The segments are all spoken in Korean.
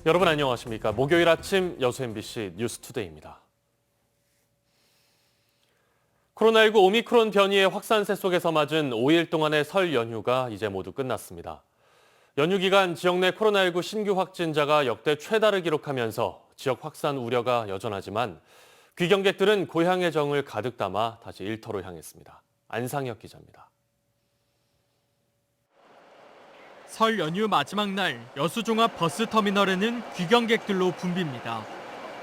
여러분 안녕하십니까? 목요일 아침 여수 MBC 뉴스투데이입니다. 코로나19 오미크론 변이의 확산세 속에서 맞은 5일 동안의 설 연휴가 이제 모두 끝났습니다. 연휴 기간 지역 내 코로나19 신규 확진자가 역대 최다를 기록하면서 지역 확산 우려가 여전하지만 귀경객들은 고향의 정을 가득 담아 다시 일터로 향했습니다. 안상혁 기자입니다. 설 연휴 마지막 날 여수종합 버스터미널에는 귀경객들로 붐빕니다.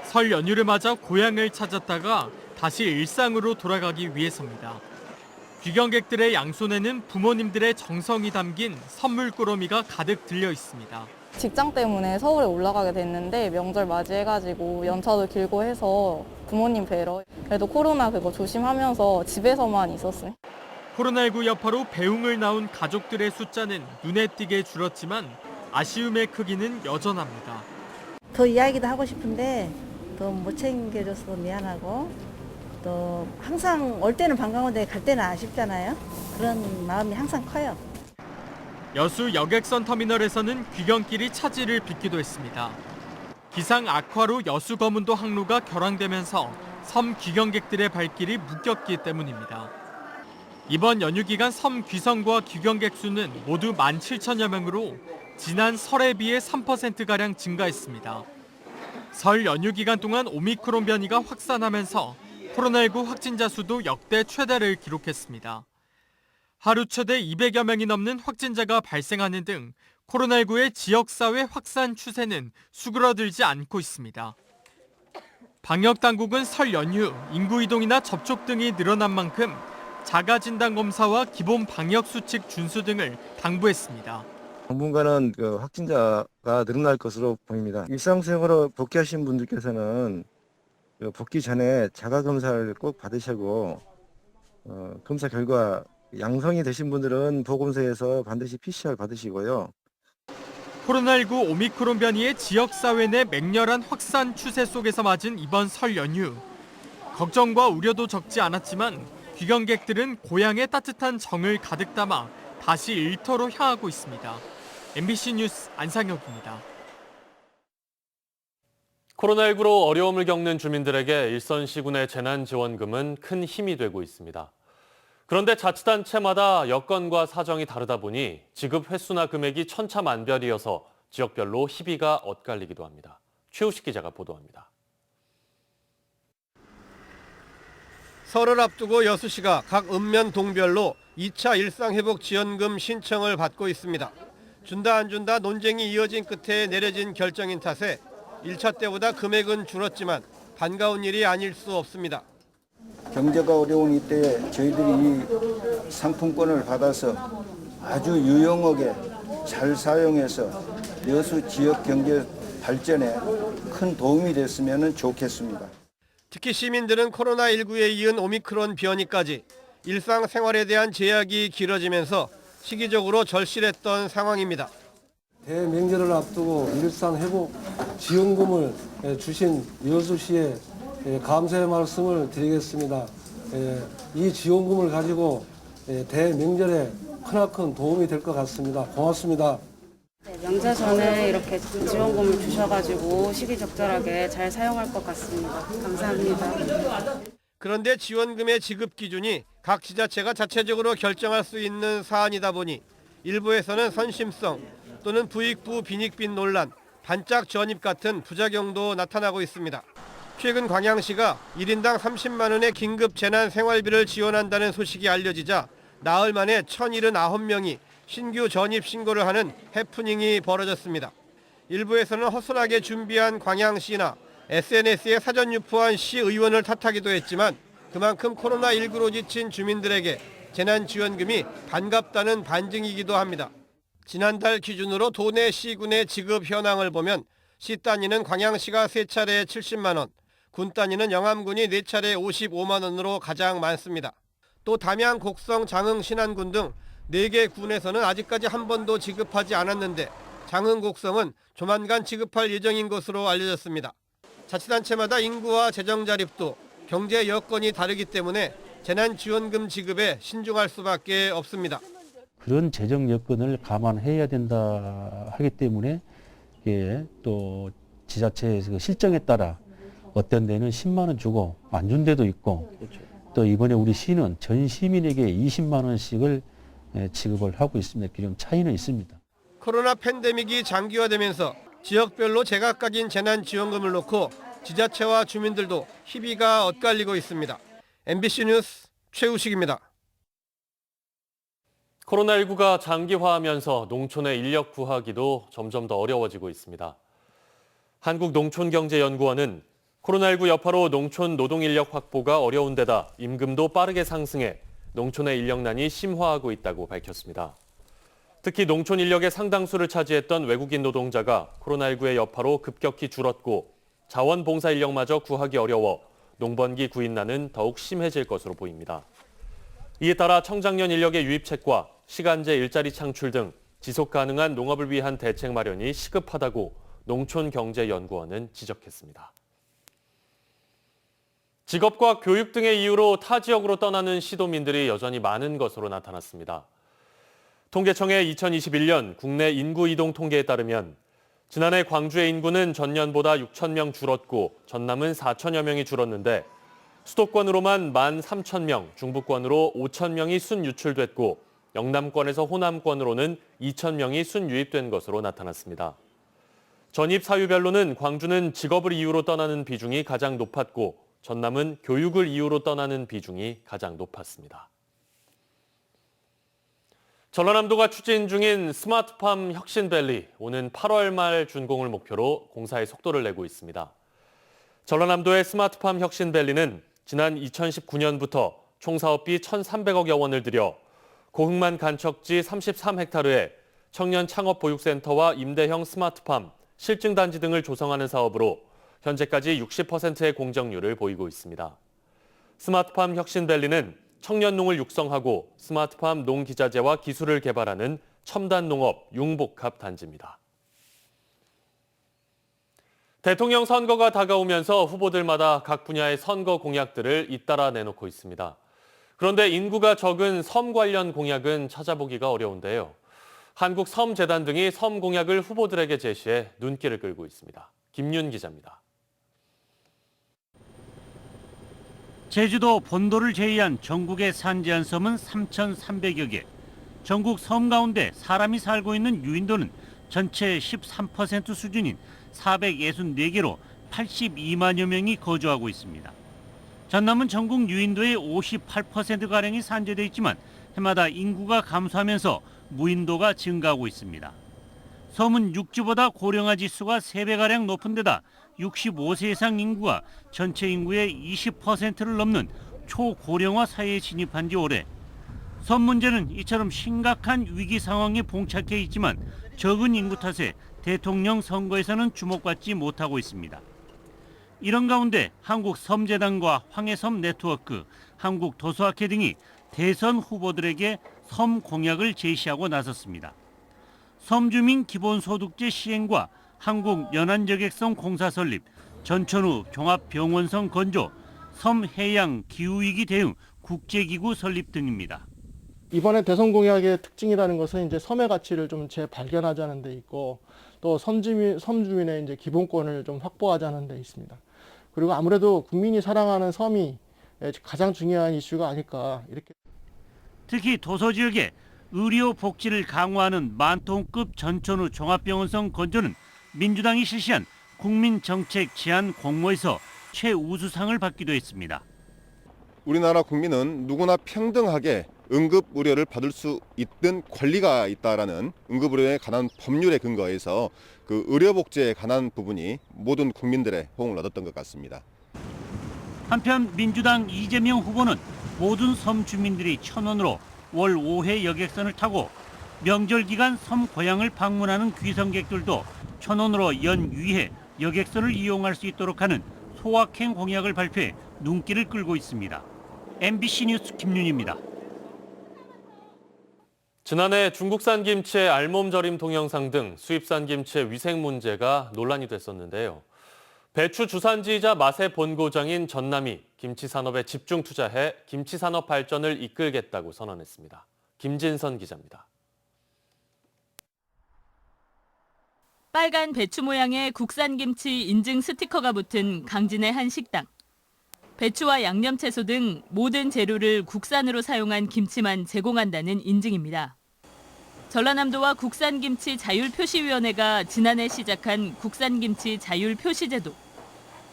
설 연휴를 맞아 고향을 찾았다가 다시 일상으로 돌아가기 위해서입니다. 귀경객들의 양손에는 부모님들의 정성이 담긴 선물 꾸러미가 가득 들려 있습니다. 직장 때문에 서울에 올라가게 됐는데 명절 맞이해가지고 연차도 길고 해서 부모님 뵈러. 그래도 코로나 그거 조심하면서 집에서만 있었어요. 코로나19 여파로 배웅을 나온 가족들의 숫자는 눈에 띄게 줄었지만 아쉬움의 크기는 여전합니다. 더 이야기도 하고 싶은데 더 못 챙겨줘서 미안하고 또 항상 올 때는 반가운데 갈 때는 아쉽잖아요. 그런 마음이 항상 커요. 여수 여객선 터미널에서는 귀경길이 차질을 빚기도 했습니다. 기상 악화로 여수 거문도 항로가 결항되면서 섬 귀경객들의 발길이 묶였기 때문입니다. 이번 연휴 기간 섬 귀성과 귀경객 수는 모두 17,000여 명으로 지난 설에 비해 3%가량 증가했습니다. 설 연휴 기간 동안 오미크론 변이가 확산하면서 코로나19 확진자 수도 역대 최다를 기록했습니다. 하루 최대 200여 명이 넘는 확진자가 발생하는 등 코로나19의 지역사회 확산 추세는 수그러들지 않고 있습니다. 방역당국은 설 연휴 인구 이동이나 접촉 등이 늘어난 만큼 자가진단검사와 기본 방역수칙 준수 등을 당부했습니다. 당분간은 확진자가 늘어날 것으로 보입니다. 일상생활로 복귀하신 분들께서는 복귀 전에 자가검사를 꼭 받으시고 검사 결과 양성이 되신 분들은 보건소에서 반드시 PCR 받으시고요. 코로나19 오미크론 변이의 지역사회 내 맹렬한 확산 추세 속에서 맞은 이번 설 연휴. 걱정과 우려도 적지 않았지만 귀경객들은 고향의 따뜻한 정을 가득 담아 다시 일터로 향하고 있습니다. MBC 뉴스 안상혁입니다. 코로나19로 어려움을 겪는 주민들에게 일선 시군의 재난지원금은 큰 힘이 되고 있습니다. 그런데 자치단체마다 여건과 사정이 다르다 보니 지급 횟수나 금액이 천차만별이어서 지역별로 희비가 엇갈리기도 합니다. 최우식 기자가 보도합니다. 설을 앞두고 여수시가 각 읍면 동별로 2차 일상회복지원금 신청을 받고 있습니다. 준다 안 준다 논쟁이 이어진 끝에 내려진 결정인 탓에 1차 때보다 금액은 줄었지만 반가운 일이 아닐 수 없습니다. 경제가 어려운 이때에 저희들이 이 상품권을 받아서 아주 유용하게 잘 사용해서 여수 지역 경제 발전에 큰 도움이 됐으면 좋겠습니다. 특히 시민들은 코로나19에 이은 오미크론 변이까지 일상생활에 대한 제약이 길어지면서 시기적으로 절실했던 상황입니다. 대명절을 앞두고 일상회복 지원금을 주신 여수시에 감사의 말씀을 드리겠습니다. 이 지원금을 가지고 대명절에 크나큰 도움이 될 것 같습니다. 고맙습니다. 명절 전에 이렇게 지원금을 주셔가지고 시기적절하게 잘 사용할 것 같습니다. 감사합니다. 그런데 지원금의 지급 기준이 각 지자체가 자체적으로 결정할 수 있는 사안이다 보니 일부에서는 선심성 또는 부익부 빈익빈 논란, 반짝 전입 같은 부작용도 나타나고 있습니다. 최근 광양시가 1인당 30만 원의 긴급 재난 생활비를 지원한다는 소식이 알려지자 나흘 만에 1,079명이 신규 전입 신고를 하는 해프닝이 벌어졌습니다. 일부에서는 허술하게 준비한 광양시나 SNS에 사전 유포한 시의원을 탓하기도 했지만 그만큼 코로나19로 지친 주민들에게 재난지원금이 반갑다는 반증이기도 합니다. 지난달 기준으로 도내 시군의 지급 현황을 보면 시 단위는 광양시가 3차례 70만 원, 군 단위는 영암군이 4차례 55만 원으로 가장 많습니다. 또 담양, 곡성, 장흥, 신안군 등 4개 군에서는 아직까지 한 번도 지급하지 않았는데 장흥, 곡성은 조만간 지급할 예정인 것으로 알려졌습니다. 자치단체마다 인구와 재정 자립도 경제 여건이 다르기 때문에 재난지원금 지급에 신중할 수밖에 없습니다. 그런 재정 여건을 감안해야 된다 하기 때문에 이게 또 지자체의 그 실정에 따라 어떤 데는 10만 원 주고 안 준 데도 있고 또 이번에 우리 시는 전 시민에게 20만 원씩을 지급을 하고 있습니다. 좀 차이는 있습니다. 코로나 팬데믹이 장기화되면서 지역별로 제각각인 재난지원금을 놓고 지자체와 주민들도 희비가 엇갈리고 있습니다. MBC 뉴스 최우식입니다. 코로나19가 장기화하면서 농촌의 인력 구하기도 점점 더 어려워지고 있습니다. 한국농촌경제연구원은 코로나19 여파로 농촌 노동인력 확보가 어려운 데다 임금도 빠르게 상승해 농촌의 인력난이 심화하고 있다고 밝혔습니다. 특히 농촌 인력의 상당수를 차지했던 외국인 노동자가 코로나19의 여파로 급격히 줄었고 자원봉사 인력마저 구하기 어려워 농번기 구인난은 더욱 심해질 것으로 보입니다. 이에 따라 청장년 인력의 유입책과 시간제 일자리 창출 등 지속 가능한 농업을 위한 대책 마련이 시급하다고 농촌경제연구원은 지적했습니다. 직업과 교육 등의 이유로 타 지역으로 떠나는 시도민들이 여전히 많은 것으로 나타났습니다. 통계청의 2021년 국내 인구 이동 통계에 따르면 지난해 광주의 인구는 전년보다 6천 명 줄었고 전남은 4천여 명이 줄었는데 수도권으로만 13,000명, 중부권으로 5천 명이 순유출됐고 영남권에서 호남권으로는 2천 명이 순유입된 것으로 나타났습니다. 전입 사유별로는 광주는 직업을 이유로 떠나는 비중이 가장 높았고 전남은 교육을 이유로 떠나는 비중이 가장 높았습니다. 전라남도가 추진 중인 스마트팜 혁신밸리, 오는 8월 말 준공을 목표로 공사에 속도를 내고 있습니다. 전라남도의 스마트팜 혁신밸리는 지난 2019년부터 총 사업비 1,300억여 원을 들여 고흥만 간척지 33헥타르에 청년 창업보육센터와 임대형 스마트팜, 실증단지 등을 조성하는 사업으로 현재까지 60%의 공정률을 보이고 있습니다. 스마트팜 혁신밸리는 청년농을 육성하고 스마트팜 농기자재와 기술을 개발하는 첨단 농업 융복합 단지입니다. 대통령 선거가 다가오면서 후보들마다 각 분야의 선거 공약들을 잇따라 내놓고 있습니다. 그런데 인구가 적은 섬 관련 공약은 찾아보기가 어려운데요. 한국섬재단 등이 섬 공약을 후보들에게 제시해 눈길을 끌고 있습니다. 김윤 기자입니다. 제주도 본도를 제외한 전국의 산지한 섬은 3,300여 개. 전국 섬 가운데 사람이 살고 있는 유인도는 전체 13% 수준인 464개로 82만여 명이 거주하고 있습니다. 전남은 전국 유인도의 58%가량이 산재돼 있지만 해마다 인구가 감소하면서 무인도가 증가하고 있습니다. 섬은 육지보다 고령화 지수가 3배가량 높은 데다 65세 이상 인구가 전체 인구의 20%를 넘는 초고령화 사회에 진입한 지 오래. 섬 문제는 이처럼 심각한 위기 상황에 봉착해 있지만 적은 인구 탓에 대통령 선거에서는 주목받지 못하고 있습니다. 이런 가운데 한국섬재단과 황해섬 네트워크, 한국도서학회 등이 대선 후보들에게 섬 공약을 제시하고 나섰습니다. 섬주민 기본소득제 시행과 한국연안저객성 공사 설립, 전천후 종합병원성 건조, 섬해양 기후위기 대응 국제기구 설립 등입니다. 이번에 대선 공약의 특징이라는 것은 이제 섬의 가치를 좀 재발견하자는 데 있고 또 섬주민의 이제 기본권을 좀 확보하자는 데 있습니다. 그리고 아무래도 국민이 사랑하는 섬이 가장 중요한 이슈가 아닐까 이렇게. 특히 도서 지역에 의료 복지를 강화하는 만통급 전천후 종합병원성 건조는 민주당이 실시한 국민정책 제안 공모에서 최우수상을 받기도 했습니다. 우리나라 국민은 누구나 평등하게 응급의료를 받을 수 있는 권리가 있다라는 응급의료에 관한 법률에 근거해서 그 의료복지에 관한 부분이 모든 국민들의 호응을 얻었던 것 같습니다. 한편 민주당 이재명 후보는 모든 섬 주민들이 1,000원으로 월 5회 여객선을 타고 명절 기간 섬 고향을 방문하는 귀성객들도 1,000원으로 연 2회 여객선을 이용할 수 있도록 하는 소확행 공약을 발표해 눈길을 끌고 있습니다. MBC 뉴스 김윤희입니다. 지난해 중국산 김치의 알몸 절임 동영상 등 수입산 김치의 위생 문제가 논란이 됐었는데요. 배추 주산지이자 맛의 본고장인 전남이 김치 산업에 집중 투자해 김치 산업 발전을 이끌겠다고 선언했습니다. 김진선 기자입니다. 빨간 배추 모양의 국산 김치 인증 스티커가 붙은 강진의 한 식당. 배추와 양념채소 등 모든 재료를 국산으로 사용한 김치만 제공한다는 인증입니다. 전라남도와 국산김치 자율표시위원회가 지난해 시작한 국산김치 자율표시제도.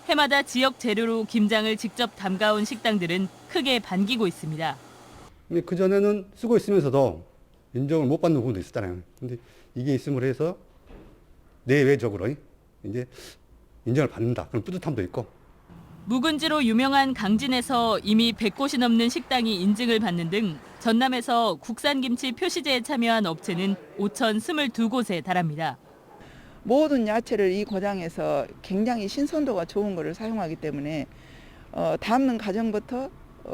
해마다 지역 재료로 김장을 직접 담가온 식당들은 크게 반기고 있습니다. 근데 그전에는 쓰고 있으면서도 인정을 못 받는 부분도 있었잖아요. 근데 이게 있음으로 해서 내외적으로 이제 인정을 받는다. 그런 뿌듯함도 있고. 묵은지로 유명한 강진에서 이미 100곳이 넘는 식당이 인증을 받는 등 전남에서 국산김치 표시제에 참여한 업체는 5,022곳에 달합니다. 모든 야채를 이 고장에서 굉장히 신선도가 좋은 것을 사용하기 때문에 담는 과정부터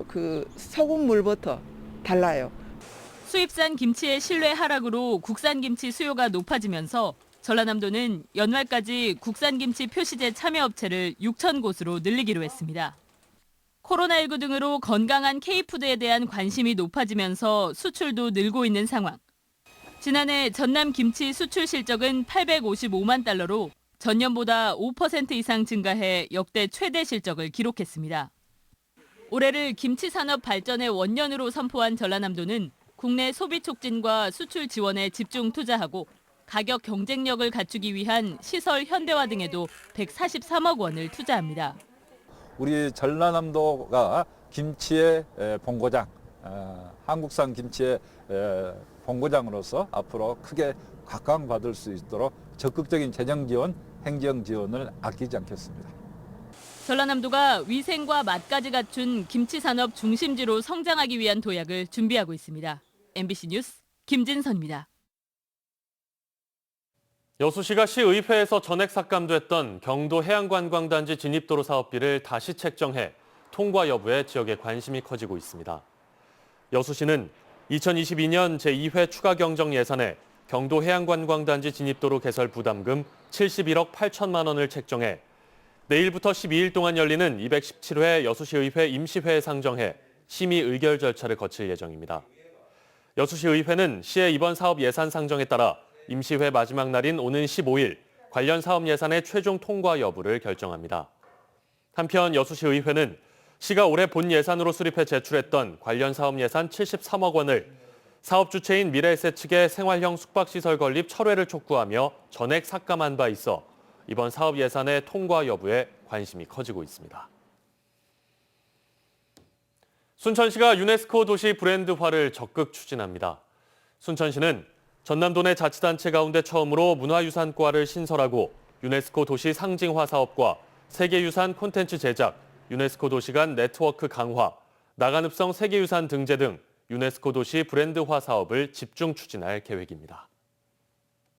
그 소금물부터 달라요. 수입산 김치의 신뢰 하락으로 국산김치 수요가 높아지면서 전라남도는 연말까지 국산김치 표시제 참여업체를 6,000곳으로 늘리기로 했습니다. 코로나19 등으로 건강한 K푸드에 대한 관심이 높아지면서 수출도 늘고 있는 상황. 지난해 전남 김치 수출 실적은 855만 달러로 전년보다 5% 이상 증가해 역대 최대 실적을 기록했습니다. 올해를 김치 산업 발전의 원년으로 선포한 전라남도는 국내 소비 촉진과 수출 지원에 집중 투자하고 가격 경쟁력을 갖추기 위한 시설 현대화 등에도 143억 원을 투자합니다. 우리 전라남도가 김치의 본고장, 한국산 김치의 본고장으로서 앞으로 크게 각광받을 수 있도록 적극적인 재정 지원, 행정 지원을 아끼지 않겠습니다. 전라남도가 위생과 맛까지 갖춘 김치 산업 중심지로 성장하기 위한 도약을 준비하고 있습니다. MBC 뉴스 김진선입니다. 여수시가 시의회에서 전액 삭감됐던 경도 해양관광단지 진입도로 사업비를 다시 책정해 통과 여부에 지역의 관심이 커지고 있습니다. 여수시는 2022년 제2회 추가 경정 예산에 경도 해양관광단지 진입도로 개설 부담금 71억 8천만 원을 책정해 내일부터 12일 동안 열리는 217회 여수시의회 임시회에 상정해 심의 의결 절차를 거칠 예정입니다. 여수시의회는 시의 이번 사업 예산 상정에 따라 임시회 마지막 날인 오는 15일 관련 사업 예산의 최종 통과 여부를 결정합니다. 한편 여수시의회는 시가 올해 본 예산으로 수립해 제출했던 관련 사업 예산 73억 원을 사업 주체인 미래에셋 측의 생활형 숙박시설 건립 철회를 촉구하며 전액 삭감한 바 있어 이번 사업 예산의 통과 여부에 관심이 커지고 있습니다. 순천시가 유네스코 도시 브랜드화를 적극 추진합니다. 순천시는 전남도 내 자치단체 가운데 처음으로 문화유산과를 신설하고 유네스코 도시 상징화 사업과 세계유산 콘텐츠 제작, 유네스코 도시 간 네트워크 강화, 나간읍성 세계유산 등재 등 유네스코 도시 브랜드화 사업을 집중 추진할 계획입니다.